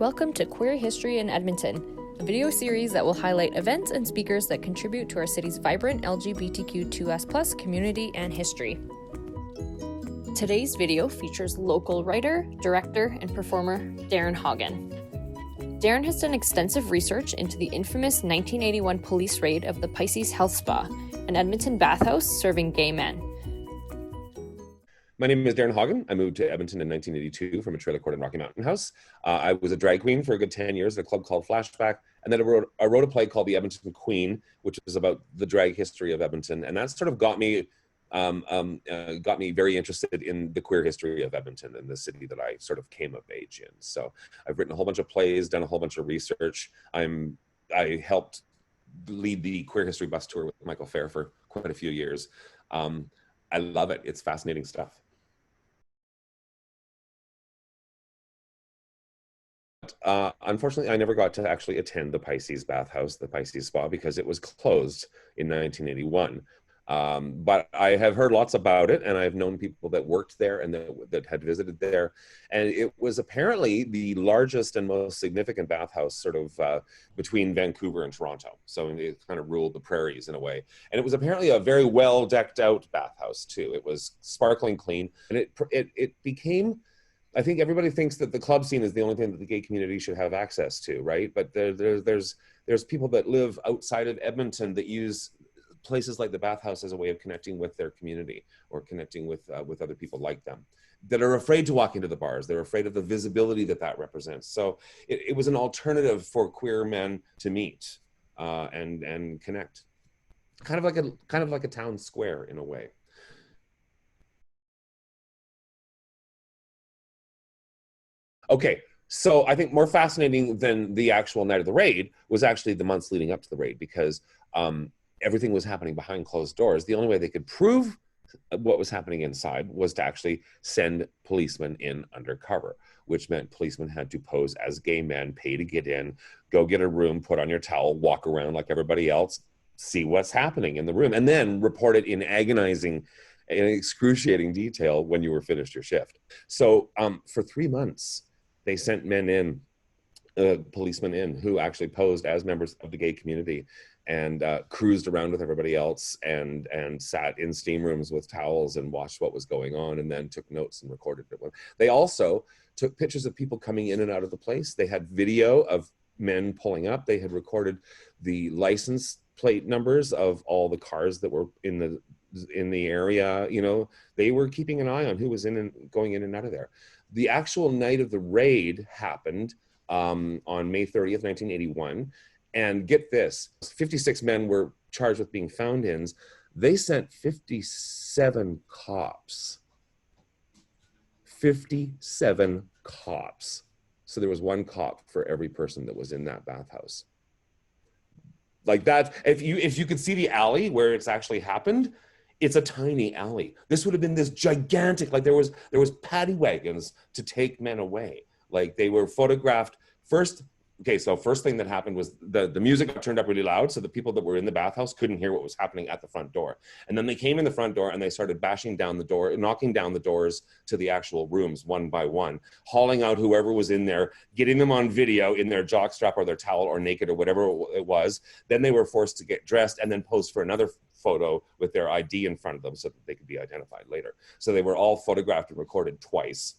Welcome to Queer History in Edmonton, a video series that will highlight events and speakers that contribute to our city's vibrant LGBTQ2S+ community and history. Today's video features local writer, director, and performer Darrin Hagen. Darrin has done extensive research into the infamous 1981 police raid of the Pisces Health Spa, an Edmonton bathhouse serving gay men. My name is Darrin Hagen. I moved to Edmonton in 1982 from a trailer court in Rocky Mountain House. I was a drag queen for a good 10 years at a club called Flashback. And then I wrote a play called The Edmonton Queen, which is about the drag history of Edmonton. And that sort of got me very interested in the queer history of Edmonton and the city that I sort of came of age in. So I've written a whole bunch of plays, done a whole bunch of research. I helped lead the queer history bus tour with Michael Fair for quite a few years. I love it. It's fascinating stuff. Unfortunately, I never got to actually attend the Pisces Bathhouse, the Pisces Spa, because it was closed in 1981. But I have heard lots about it, and I've known people that worked there and that had visited there. And it was apparently the largest and most significant bathhouse sort of between Vancouver and Toronto. So it kind of ruled the prairies in a way. And it was apparently a very well decked out bathhouse too. It was sparkling clean, and it became, I think everybody thinks that the club scene is the only thing that the gay community should have access to, right? But there's people that live outside of Edmonton that use places like the bathhouse as a way of connecting with their community or connecting with other people like them that are afraid to walk into the bars. They're afraid of the visibility that represents. So it was an alternative for queer men to meet and connect, kind of like a town square in a way. Okay, so I think more fascinating than the actual night of the raid was actually the months leading up to the raid, because everything was happening behind closed doors. The only way they could prove what was happening inside was to actually send policemen in undercover, which meant policemen had to pose as gay men, pay to get in, go get a room, put on your towel, walk around like everybody else, see what's happening in the room, and then report it in agonizing and excruciating detail when you were finished your shift. So for 3 months, they sent men in, policemen in, who actually posed as members of the gay community and cruised around with everybody else and sat in steam rooms with towels and watched what was going on and then took notes and recorded it. They also took pictures of people coming in and out of the place. They had video of men pulling up. They had recorded the license plate numbers of all the cars that were in the area. You know, they were keeping an eye on who was in and going in and out of there. The actual night of the raid happened on May 30th, 1981. And get this, 56 men were charged with being found-ins. They sent 57 cops. 57 cops. So there was one cop for every person that was in that bathhouse. Like that, if you could see the alley where it's actually happened, it's a tiny alley. This would have been this gigantic, like there was paddy wagons to take men away. Like they were photographed first. Okay, so first thing that happened was the music got turned up really loud, so the people that were in the bathhouse couldn't hear what was happening at the front door. And then they came in the front door and they started bashing down the door, knocking down the doors to the actual rooms one by one, hauling out whoever was in there, getting them on video in their jockstrap or their towel or naked or whatever it was. Then they were forced to get dressed and then pose for another photo with their ID in front of them so that they could be identified later. So they were all photographed and recorded twice,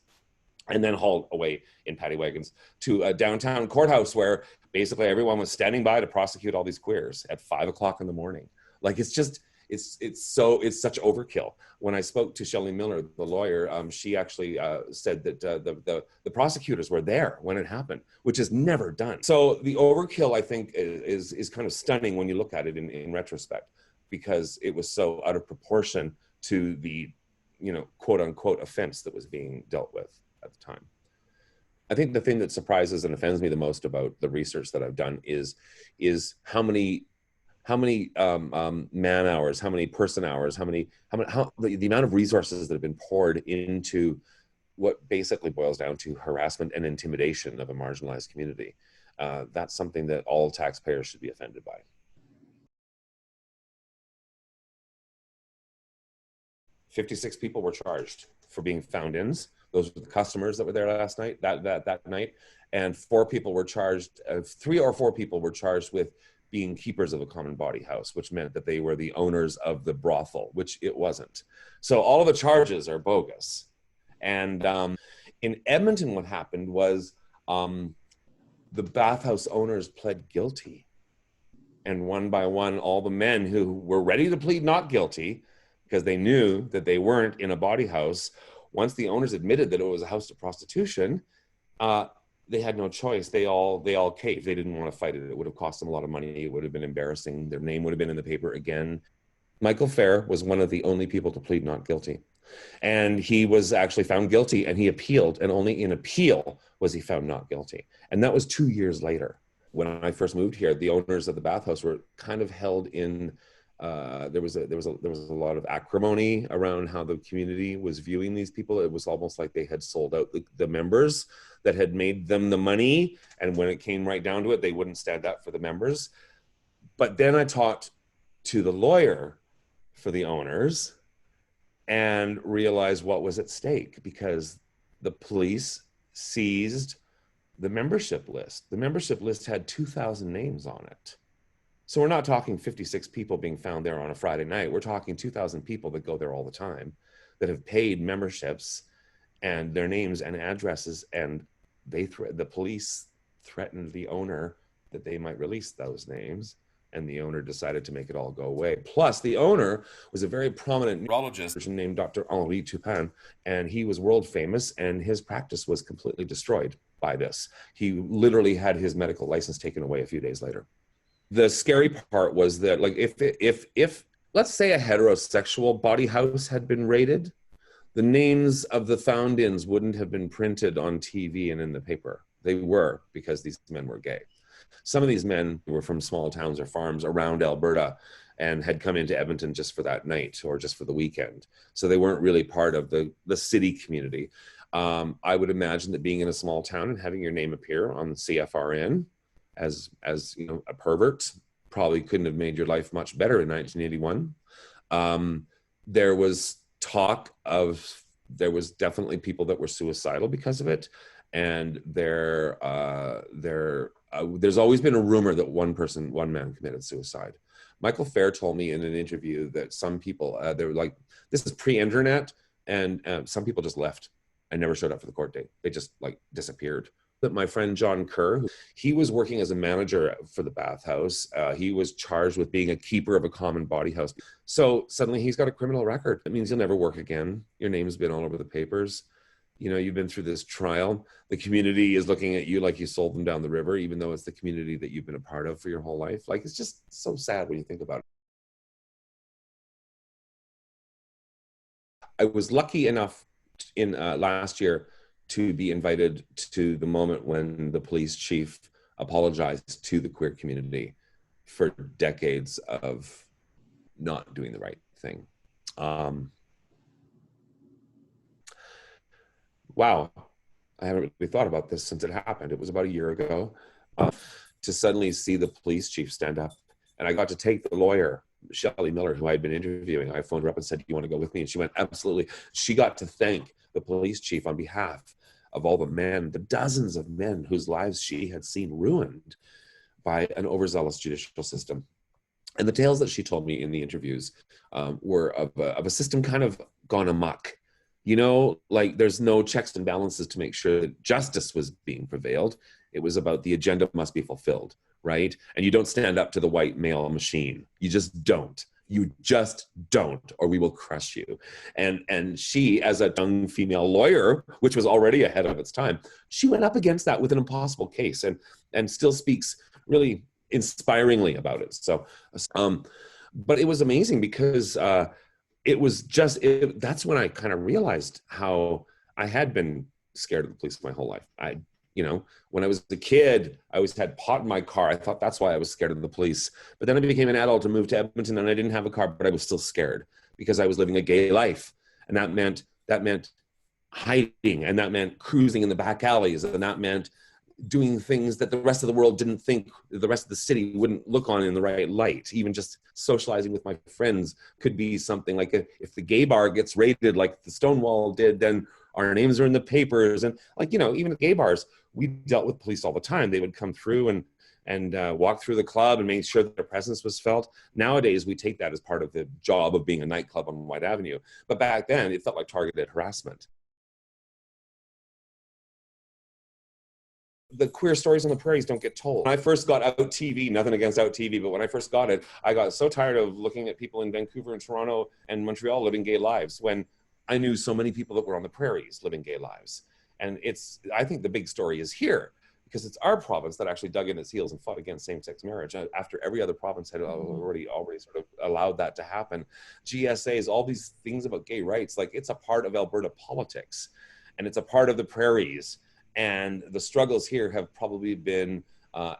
and then hauled away in paddy wagons to a downtown courthouse where basically everyone was standing by to prosecute all these queers at 5 o'clock in the morning. Like it's such overkill. When I spoke to Shelley Miller, the lawyer, she actually said that the prosecutors were there when it happened, which is never done. So the overkill, I think, is kind of stunning when you look at it in retrospect, because it was so out of proportion to the, quote unquote offense that was being dealt with at the time. I think the thing that surprises and offends me the most about the research that I've done is how many man hours, how many person hours, the amount of resources that have been poured into what basically boils down to harassment and intimidation of a marginalized community. That's something that all taxpayers should be offended by. 56 people were charged for being found-ins. Those were the customers that were there last night, that night. And 4 people were charged, 3 or 4 people were charged with being keepers of a common body house, which meant that they were the owners of the brothel, which it wasn't. So all of the charges are bogus. And in Edmonton, what happened was the bathhouse owners pled guilty. And one by one, all the men who were ready to plead not guilty, because they knew that they weren't in a body house, once the owners admitted that it was a house of prostitution, they had no choice. They all caved. They didn't want to fight it. It would have cost them a lot of money. It would have been embarrassing. Their name would have been in the paper again. Michael Fair was one of the only people to plead not guilty. And he was actually found guilty, and he appealed, and only in appeal was he found not guilty. And that was 2 years later. When I first moved here, the owners of the bathhouse were kind of held in, there was a lot of acrimony around how the community was viewing these people. It was almost like they had sold out the members that had made them the money. And when it came right down to it, they wouldn't stand up for the members. But then I talked to the lawyer for the owners and realized what was at stake, because the police seized the membership list. The membership list had 2,000 names on it. So we're not talking 56 people being found there on a Friday night. We're talking 2,000 people that go there all the time, that have paid memberships and their names and addresses. And the police threatened the owner that they might release those names. And the owner decided to make it all go away. Plus, the owner was a very prominent neurologist named Dr. Henri Toupin, and he was world famous, and his practice was completely destroyed by this. He literally had his medical license taken away a few days later. The scary part was that, like, if let's say a heterosexual body house had been raided, the names of the found-ins wouldn't have been printed on TV and in the paper. They were, because these men were gay. Some of these men were from small towns or farms around Alberta and had come into Edmonton just for that night or just for the weekend. So they weren't really part of the city community. I would imagine that being in a small town and having your name appear on the CFRN as you know, a pervert probably couldn't have made your life much better in 1981. There was definitely people that were suicidal because of it. And there's always been a rumor that one man committed suicide. Michael Fair told me in an interview that some people, they were like, this is pre-internet, and some people just left and never showed up for the court date. They just like disappeared. That my friend John Kerr, he was working as a manager for the bathhouse. He was charged with being a keeper of a common body house. So suddenly he's got a criminal record. That means you'll never work again. Your name's been all over the papers. You know, you've been through this trial. The community is looking at you like you sold them down the river, even though it's the community that you've been a part of for your whole life. Like, it's just so sad when you think about it. I was lucky enough in last year to be invited to the moment when the police chief apologized to the queer community for decades of not doing the right thing. Wow, I haven't really thought about this since it happened. It was about a year ago. To suddenly see the police chief stand up, and I got to take the lawyer, Shelley Miller, who I had been interviewing. I phoned her up and said, "Do you want to go with me?" And she went, "Absolutely." She got to thank the police chief on behalf of all the men, the dozens of men whose lives she had seen ruined by an overzealous judicial system. And the tales that she told me in the interviews were of a system kind of gone amok. You know, like, there's no checks and balances to make sure that justice was being prevailed. It was about the agenda must be fulfilled, right? And you don't stand up to the white male machine. You just don't. You just don't, or we will crush you. And she, as a young female lawyer, which was already ahead of its time, she went up against that with an impossible case, and still speaks really inspiringly about it. So, but it was amazing because it was just, that's when I kind of realized how I had been scared of the police my whole life. When I was a kid, I always had pot in my car. I thought that's why I was scared of the police. But then I became an adult and moved to Edmonton, and I didn't have a car, but I was still scared because I was living a gay life. And that meant hiding, and that meant cruising in the back alleys, and that meant doing things that the rest of the world didn't think, the rest of the city wouldn't look on in the right light. Even just socializing with my friends could be something like, if the gay bar gets raided like the Stonewall did, then our names are in the papers. And like, you know, even at gay bars, we dealt with police all the time. They would come through and walk through the club and make sure that their presence was felt. Nowadays, we take that as part of the job of being a nightclub on White Avenue. But back then, it felt like targeted harassment. The queer stories on the prairies don't get told. When I first got Out TV, nothing against Out TV, but when I first got it, I got so tired of looking at people in Vancouver and Toronto and Montreal living gay lives when I knew so many people that were on the prairies living gay lives. And I think the big story is here, because it's our province that actually dug in its heels and fought against same-sex marriage after every other province had already sort of allowed that to happen. GSAs, all these things about gay rights, like it's a part of Alberta politics, and it's a part of the prairies. And the struggles here have probably been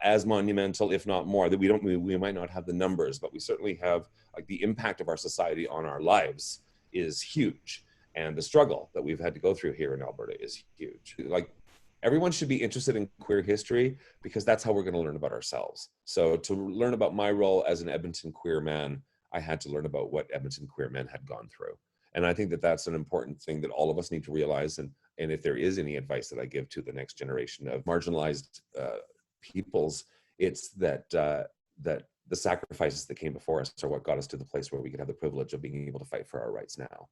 as monumental, if not more. That we might not have the numbers, but we certainly have, like, the impact of our society on our lives is huge. And the struggle that we've had to go through here in Alberta is huge. Like, everyone should be interested in queer history, because that's how we're going to learn about ourselves. So to learn about my role as an Edmonton queer man, I had to learn about what Edmonton queer men had gone through. And I think that that's an important thing that all of us need to realize. And if there is any advice that I give to the next generation of marginalized peoples, it's that that the sacrifices that came before us are what got us to the place where we can have the privilege of being able to fight for our rights now.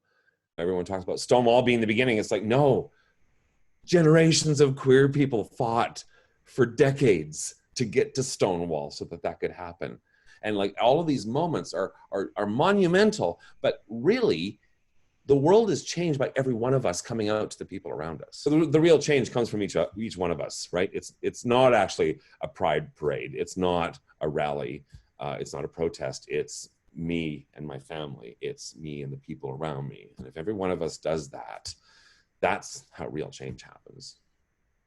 Everyone talks about Stonewall being the beginning. It's like, no, generations of queer people fought for decades to get to Stonewall so that that could happen. And like, all of these moments are monumental, but really, the world is changed by every one of us coming out to the people around us. So the real change comes from each one of us, right? It's not actually a pride parade. It's not a rally. It's not a protest. It's me and my family. It's me and the people around me. And if every one of us does that, that's how real change happens.